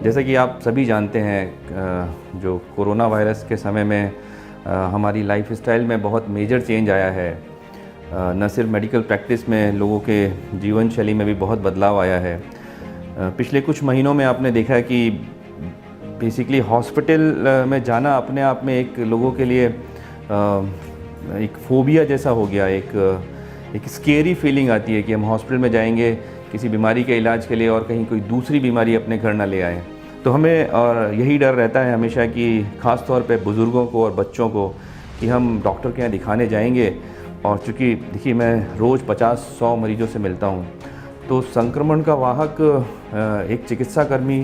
जैसा कि आप सभी जानते हैं, जो कोरोना वायरस के समय में हमारी लाइफस्टाइल में बहुत मेजर चेंज आया है। न सिर्फ मेडिकल प्रैक्टिस में, लोगों के जीवन शैली में भी बहुत बदलाव आया है। पिछले कुछ महीनों में आपने देखा कि बेसिकली हॉस्पिटल में जाना अपने आप में एक लोगों के लिए एक फोबिया जैसा हो गया। एक स्केरी फीलिंग आती है कि हम हॉस्पिटल में जाएंगे किसी बीमारी के इलाज के लिए और कहीं कोई दूसरी बीमारी अपने घर ना ले आए। तो हमें और यही डर रहता है हमेशा कि ख़ास तौर पे बुज़ुर्गों को और बच्चों को कि हम डॉक्टर के यहाँ दिखाने जाएंगे। और चूँकि देखिए, मैं रोज़ 50-100 मरीजों से मिलता हूँ, तो संक्रमण का वाहक एक चिकित्साकर्मी,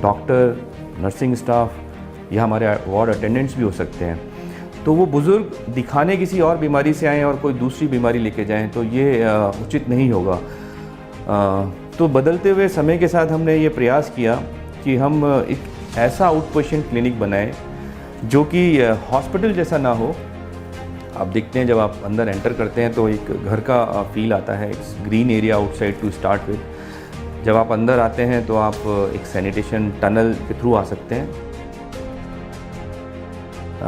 डॉक्टर, नर्सिंग स्टाफ या हमारे वार्ड अटेंडेंट्स भी हो सकते हैं। तो वो बुज़ुर्ग दिखाने किसी और बीमारी से आएँ और कोई दूसरी बीमारी लेके जाएँ, तो ये उचित नहीं होगा। तो बदलते हुए समय के साथ हमने ये प्रयास किया कि हम एक ऐसा आउट पेशेंट क्लिनिक बनाएं जो कि हॉस्पिटल जैसा ना हो। आप देखते हैं जब आप अंदर एंटर करते हैं तो एक घर का फील आता है। It's green area outside to start with. जब आप अंदर आते हैं तो आप एक सैनिटेशन टनल के थ्रू आ सकते हैं।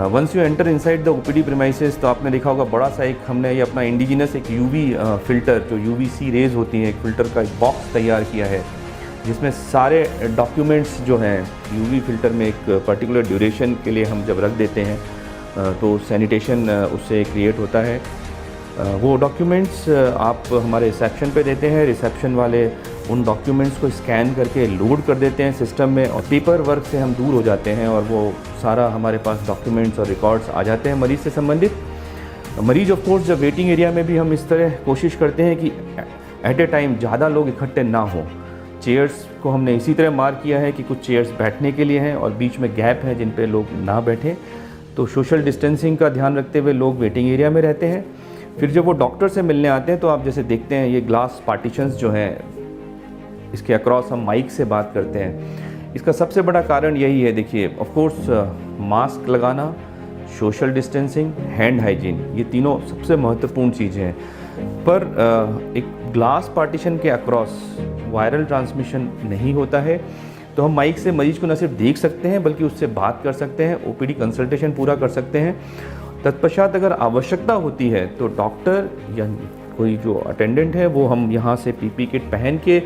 Once you enter inside the OPD premises, तो आपने देखा होगा बड़ा सा एक हमने ये अपना इंडिजिनस एक यूवी फ़िल्टर, जो यूवीसी रेज होती हैं, एक फ़िल्टर का एक बॉक्स तैयार किया है जिसमें सारे डॉक्यूमेंट्स जो हैं यूवी फ़िल्टर में एक पर्टिकुलर ड्यूरेशन के लिए हम जब रख देते हैं तो सैनिटेशन उससे क्रिएट होता है। वो डॉक्यूमेंट्स आप हमारे रिसेप्शन पे देते हैं। रिसेप्शन वाले उन डॉक्यूमेंट्स को स्कैन करके लोड कर देते हैं सिस्टम में और पेपर वर्क से हम दूर हो जाते हैं और वो सारा हमारे पास डॉक्यूमेंट्स और रिकॉर्ड्स आ जाते हैं मरीज़ से संबंधित। मरीज़ ऑफ कोर्स जब वेटिंग एरिया में भी हम इस तरह कोशिश करते हैं कि एट ए टाइम ज़्यादा लोग इकट्ठे ना हों। चेयर्स को हमने इसी तरह मार्क किया है कि कुछ चेयर्स बैठने के लिए हैं और बीच में गैप है जिन पे लोग ना बैठें। तो सोशल डिस्टेंसिंग का ध्यान रखते हुए लोग वेटिंग एरिया में रहते हैं। फिर जब वो डॉक्टर से मिलने आते हैं तो आप जैसे देखते हैं ये ग्लास पार्टीशंस जो हैं, इसके अक्रॉस हम माइक से बात करते हैं। इसका सबसे बड़ा कारण यही है, देखिए, ऑफ कोर्स मास्क लगाना, सोशल डिस्टेंसिंग, हैंड हाइजीन, ये तीनों सबसे महत्वपूर्ण चीज़ें हैं। पर एक ग्लास पार्टीशन के अक्रॉस वायरल ट्रांसमिशन नहीं होता है। तो हम माइक से मरीज को न सिर्फ देख सकते हैं बल्कि उससे बात कर सकते हैं, ओपीडी कंसल्टेशन पूरा कर सकते हैं। तत्पश्चात अगर आवश्यकता होती है तो डॉक्टर या कोई जो अटेंडेंट है वो हम यहाँ से पीपी किट पहन के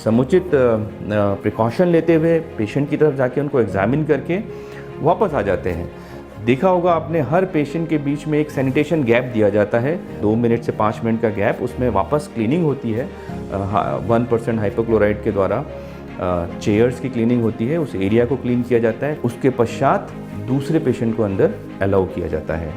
समुचित प्रिकॉशन लेते हुए पेशेंट की तरफ जाके उनको एग्जामिन करके वापस आ जाते हैं। देखा होगा आपने, हर पेशेंट के बीच में एक सैनिटेशन गैप दिया जाता है, 2 मिनट से 5 मिनट का गैप। उसमें वापस क्लीनिंग होती है 1% हाइपोक्लोराइड के द्वारा। चेयर्स की क्लीनिंग होती है, उस एरिया को क्लीन किया जाता है। उसके पश्चात दूसरे पेशेंट को अंदर अलाउ किया जाता है।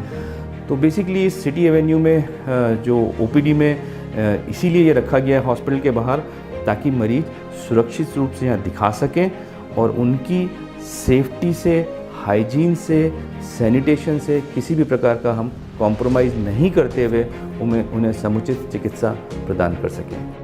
तो बेसिकली इस सिटी एवेन्यू में जो ओपीडी में इसीलिए ये रखा गया है हॉस्पिटल के बाहर, ताकि मरीज सुरक्षित रूप से यहाँ दिखा सकें और उनकी सेफ्टी से, हाइजीन से, सैनिटेशन से किसी भी प्रकार का हम कॉम्प्रोमाइज़ नहीं करते हुए उन्हें समुचित चिकित्सा प्रदान कर सकें।